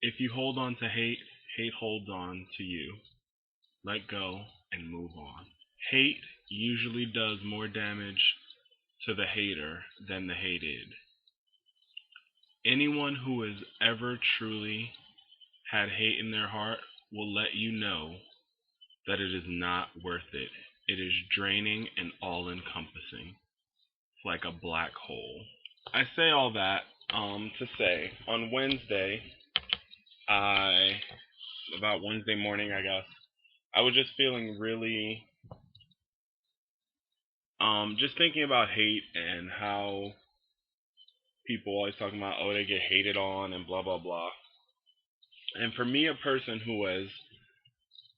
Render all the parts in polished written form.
If you hold on to hate, hate holds on to you. Let go and move on. Hate usually does more damage to the hater than the hated. Anyone who has ever truly had hate in their heart will let you know that it is not worth it. It is draining and all encompassing. It's like a black hole. I say all that to say on Wednesday, I about Wednesday morning, I guess, I was just feeling really just thinking about hate and how people always talking about, oh, they get hated on and blah blah blah. And for me, a person who has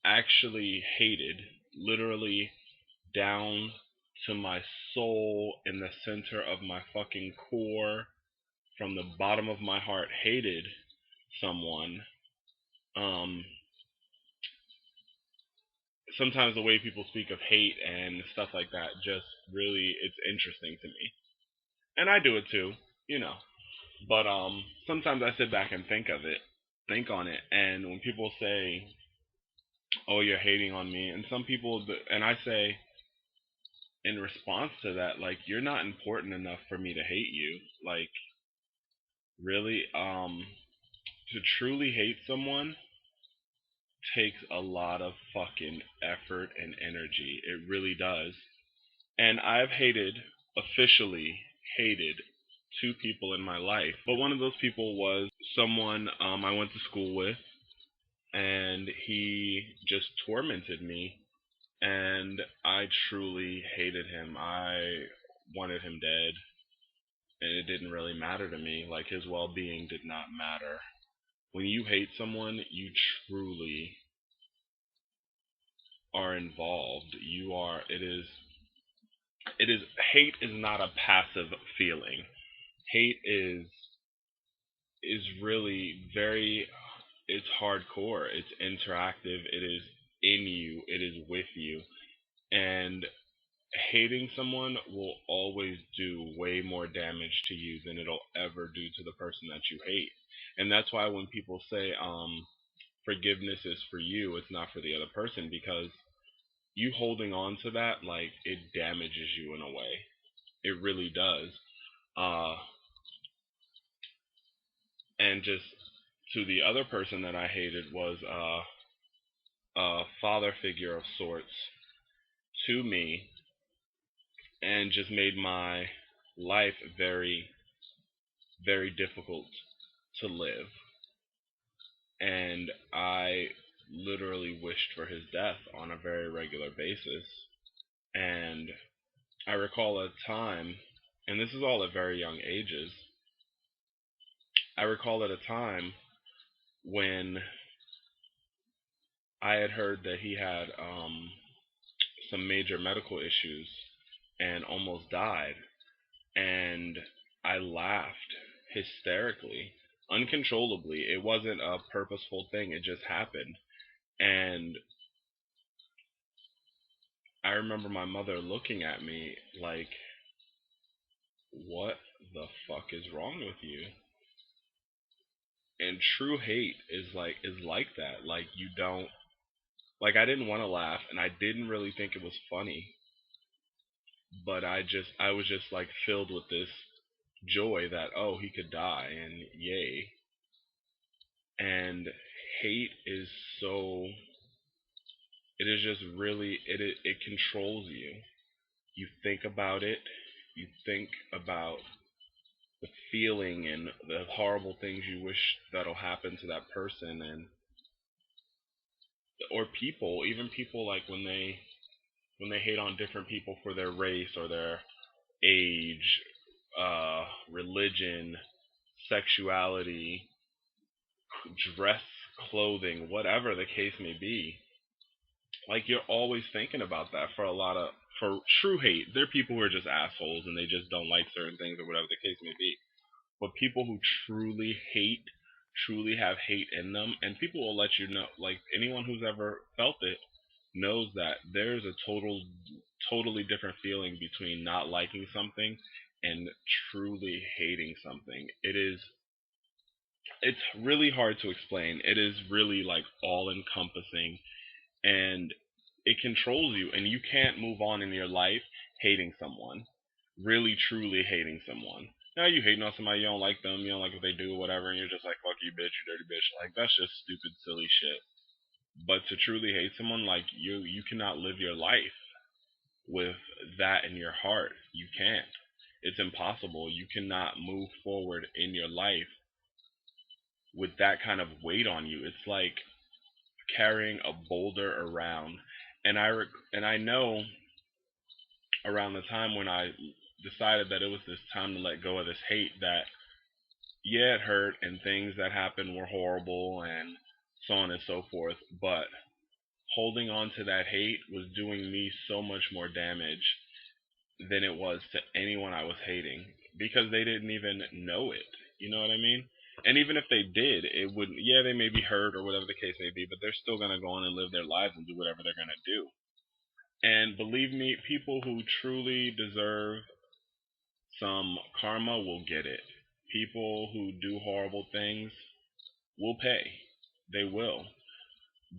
actually hated, literally down to my soul, in the center of my fucking core, from the bottom of my heart, hated someone. Um, Sometimes the way people speak of hate and stuff like that just really, it's interesting to me, and I do it too, you know. But sometimes I sit back and think on it, and when people say, "Oh, you're hating on me," and some people, and I say in response to that, like, you're not important enough for me to hate you. Like, really, to truly hate someone takes a lot of fucking effort and energy. It really does. And I've officially hated two people in my life. But one of those people was someone I went to school with, and he just tormented me. And I truly hated him. I wanted him dead, and it didn't really matter to me. Like, his well being did not matter. When you hate someone, you truly are involved. You are, it is, hate is not a passive feeling. Hate is really very, it's hardcore, it's interactive, it is in you, it is with you. And hating someone will always do way more damage to you than it'll ever do to the person that you hate. And that's why when people say forgiveness is for you, it's not for the other person, because you holding on to that, like, it damages you in a way. It really does. Uh and just, to the other person that I hated was a father figure of sorts to me, and just made my life very, very difficult to live. And I literally wished for his death on a very regular basis. And I recall a time, and this is all at very young ages, I recall at a time when I had heard that he had some major medical issues and almost died. And I laughed hysterically, uncontrollably. It wasn't a purposeful thing, it just happened. And I remember my mother looking at me like, what the fuck is wrong with you? And true hate is like that. Like, you don't, like, I didn't want to laugh, and I didn't really think it was funny, but I was just like filled with this joy that, oh, he could die, and yay. And hate is so, it is just really, it controls you. You think about it, you think about the feeling and the horrible things you wish that'll happen to that person, and or people, even people, like, when they hate on different people for their race or their age, religion, sexuality, dress, clothing, whatever the case may be. Like, you're always thinking about that. For true hate, there are people who are just assholes and they just don't like certain things or whatever the case may be. But people who truly hate, truly have hate in them, and people will let you know, like, anyone who's ever felt it knows that there's a totally different feeling between not liking something and truly hating something. It's really hard to explain. It is really like all encompassing, and it controls you, and you can't move on in your life hating someone, really truly hating someone. Now you hating on somebody, you don't like them, you don't like what they do, whatever, and you're just like, fuck you, bitch, you dirty bitch. Like, that's just stupid, silly shit. But to truly hate someone, like, you cannot live your life with that in your heart. You can't. It's impossible. You cannot move forward in your life with that kind of weight on you. It's like carrying a boulder around. And I know around the time when I decided that it was this time to let go of this hate, that yeah, it hurt and things that happened were horrible and so on and so forth, but holding on to that hate was doing me so much more damage than it was to anyone I was hating, because they didn't even know it. You know what I mean? And even if they did, it wouldn't. Yeah, they may be hurt or whatever the case may be, but they're still gonna go on and live their lives and do whatever they're gonna do. And believe me, people who truly deserve some karma will get it. People who do horrible things will pay. They will.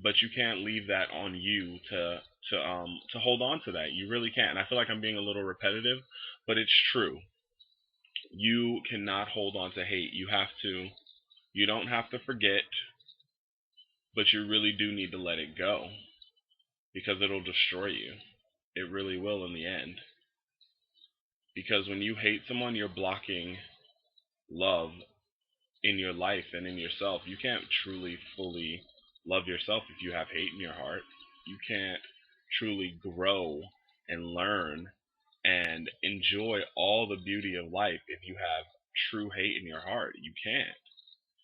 But you can't leave that on you to hold on to that. You really can't. And I feel like I'm being a little repetitive, but it's true. You cannot hold on to hate. You don't have to forget, but you really do need to let it go, because it'll destroy you. It really will in the end. Because when you hate someone, you're blocking love in your life and in yourself. You can't truly fully love yourself if you have hate in your heart. You can't truly grow and learn and enjoy all the beauty of life if you have true hate in your heart. You can't.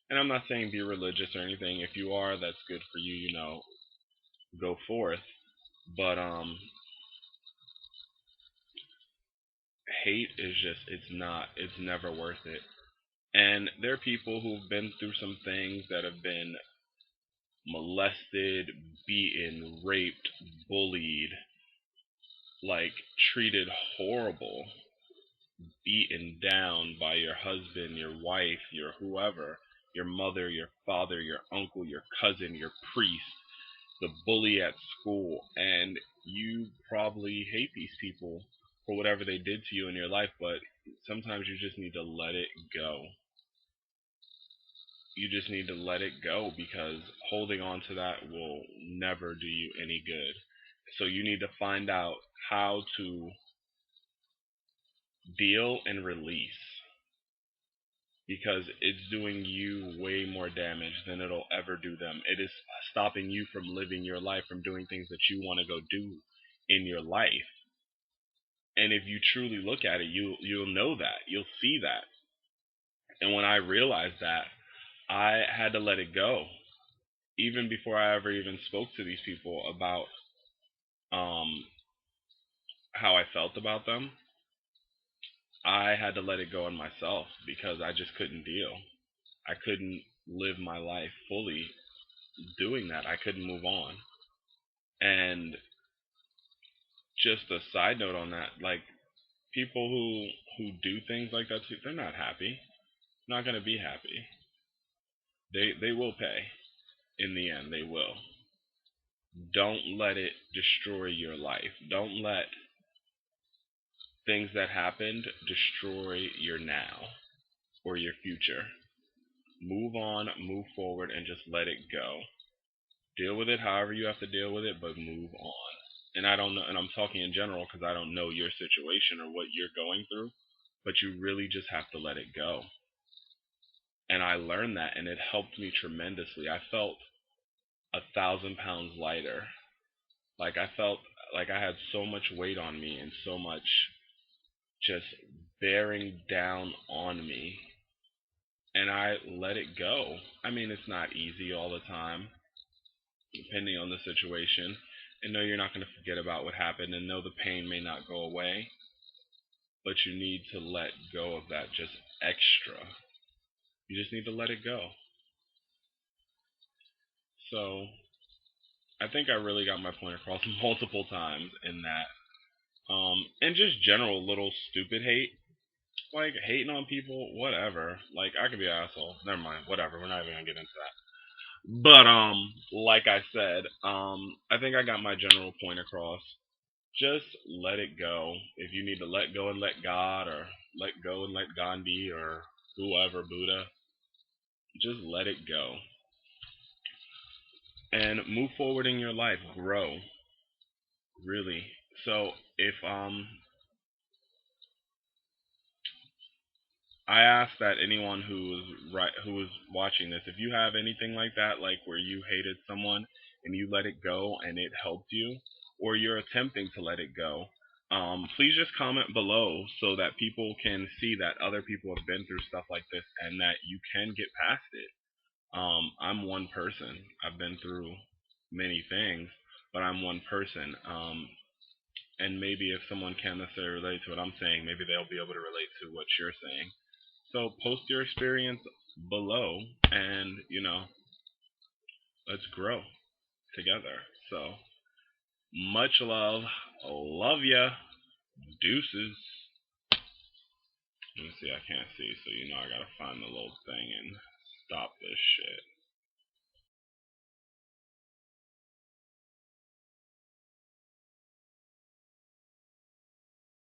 And I'm not saying be religious or anything. If you are, that's good for you, go forth. But hate is just, it's never worth it. And there are people who've been through some things, that have been molested, beaten, raped, bullied, like treated horrible, beaten down by your husband, your wife, your whoever, your mother, your father, your uncle, your cousin, your priest, the bully at school, and you probably hate these people for whatever they did to you in your life, but sometimes you just need to let it go. You just need to let it go, because holding on to that will never do you any good. So you need to find out how to deal and release, because it's doing you way more damage than it'll ever do them. It is stopping you from living your life, from doing things that you want to go do in your life. And if you truly look at it, you'll know that. You'll see that. And when I realized that, I had to let it go. Even before I ever even spoke to these people about um how I felt about them, I had to let it go on myself, because I just couldn't deal. I couldn't live my life fully doing that. I couldn't move on. And just a side note on that, like, people who do things like that too, they're not happy. Not going to be happy. They will pay in the end. They will. Don't let it destroy your life. Don't let things that happened destroy your now or your future. Move on, move forward, and just let it go. Deal with it however you have to deal with it, but move on. And I don't know, and I'm talking in general because I don't know your situation or what you're going through, but you really just have to let it go. And I learned that, and it helped me tremendously. I felt 1,000 pounds lighter. Like, I felt like I had so much weight on me and so much just bearing down on me, and I let it go. I mean, it's not easy all the time, depending on the situation. And no, you're not going to forget about what happened, and no, the pain may not go away, but you need to let go of that just extra. You just need to let it go. So, I think I really got my point across multiple times in that. And just general little stupid hate. Like hating on people, whatever. Like I could be an asshole. Never mind. Whatever. We're not even gonna get into that. But like I said, I think I got my general point across. Just let it go. If you need to let go and let God, or let go and let Gandhi, or whoever, Buddha, just let it go and move forward in your life. Grow, really. So if I ask that anyone who is watching this, if you have anything like that, like where you hated someone and you let it go and it helped you, or you're attempting to let it go, please just comment below so that people can see that other people have been through stuff like this and that you can get past it. I'm one person. I've been through many things, but I'm one person. And maybe if someone can't necessarily relate to what I'm saying, maybe they'll be able to relate to what you're saying. So post your experience below, and let's grow together. So much love, love ya, deuces. Let me see, I can't see, so I gotta find the little thing and stop this shit.